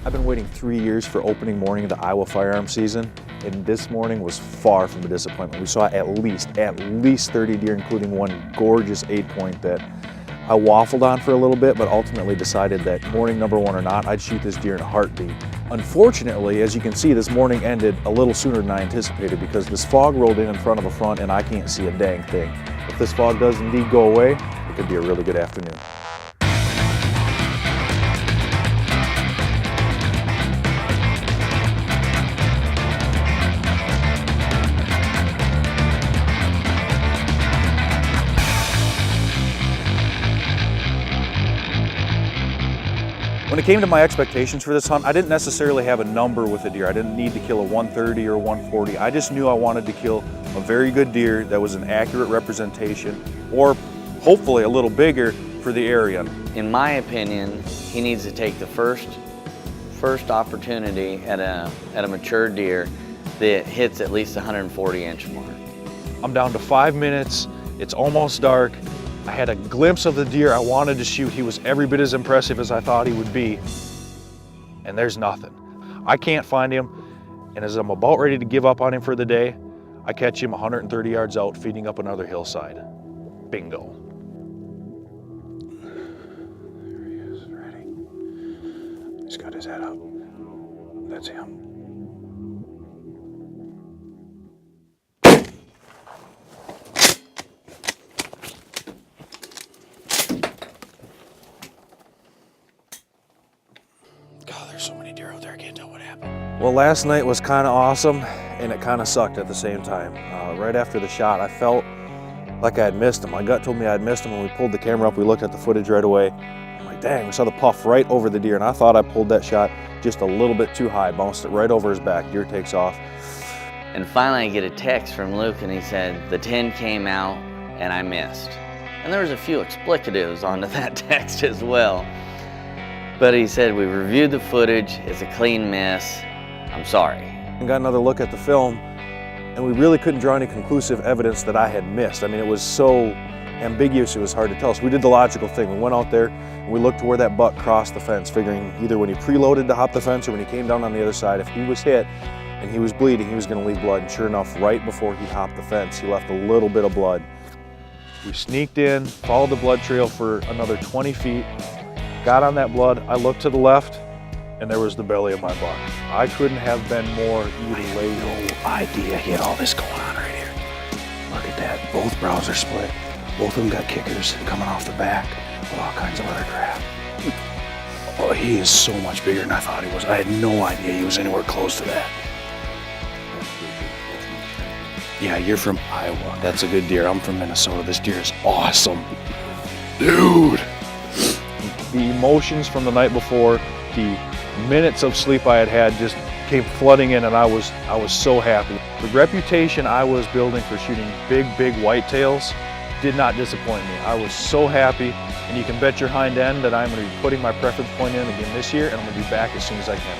I've been waiting 3 years for opening morning of the Iowa firearm season, and this morning was far from a disappointment. We saw at least 30 deer, including one gorgeous 8-point that I waffled on for a little bit, but ultimately decided that morning number one or not, I'd shoot this deer in a heartbeat. Unfortunately, as you can see, this morning ended a little sooner than I anticipated because this fog rolled in front of the front and I can't see a dang thing. If this fog does indeed go away, it could be a really good afternoon. When it came to my expectations for this hunt, I didn't necessarily have a number with a deer. I didn't need to kill a 130 or 140. I just knew I wanted to kill a very good deer that was an accurate representation, or hopefully a little bigger for the area. In my opinion, he needs to take the first opportunity at a mature deer that hits at least the 140-inch mark. I'm down to 5 minutes. It's almost dark. I had a glimpse of the deer I wanted to shoot. He was every bit as impressive as I thought he would be. And there's nothing. I can't find him. And as I'm about ready to give up on him for the day, I catch him 130 yards out feeding up another hillside. Bingo. There he is, ready. He's got his head up. That's him. So many deer out there, I can't tell what happened. Well, last night was kind of awesome and it kind of sucked at the same time. Right after the shot, I felt like I had missed him. My gut told me I had missed him. When we pulled the camera up, we looked at the footage right away. I'm like, dang, we saw the puff right over the deer, and I thought I pulled that shot just a little bit too high, bounced it right over his back. Deer takes off. And finally I get a text from Luke and he said, the 10 came out and I missed. And there was a few explicatives onto that text as well. But he said, we reviewed the footage, it's a clean miss, I'm sorry. And got another look at the film, and we really couldn't draw any conclusive evidence that I had missed. I mean, it was so ambiguous, it was hard to tell. So we did the logical thing. We went out there, and we looked to where that buck crossed the fence, figuring either when he preloaded to hop the fence or when he came down on the other side, if he was hit and he was bleeding, he was gonna leave blood. And sure enough, right before he hopped the fence, he left a little bit of blood. We sneaked in, followed the blood trail for another 20 feet, got on that blood, I looked to the left, and there was the belly of my buck. I couldn't have been more elated. No idea he had all this going on right here. Look at that, both brows are split. Both of them got kickers coming off the back with all kinds of other crap. Oh, he is so much bigger than I thought he was. I had no idea he was anywhere close to that. Yeah, you're from Iowa. That's a good deer. I'm from Minnesota. This deer is awesome. Dude! The emotions from the night before, the minutes of sleep I had just came flooding in, and I was so happy. The reputation I was building for shooting big whitetails did not disappoint me. I was so happy, and you can bet your hind end that I'm going to be putting my preference point in again this year, and I'm going to be back as soon as I can.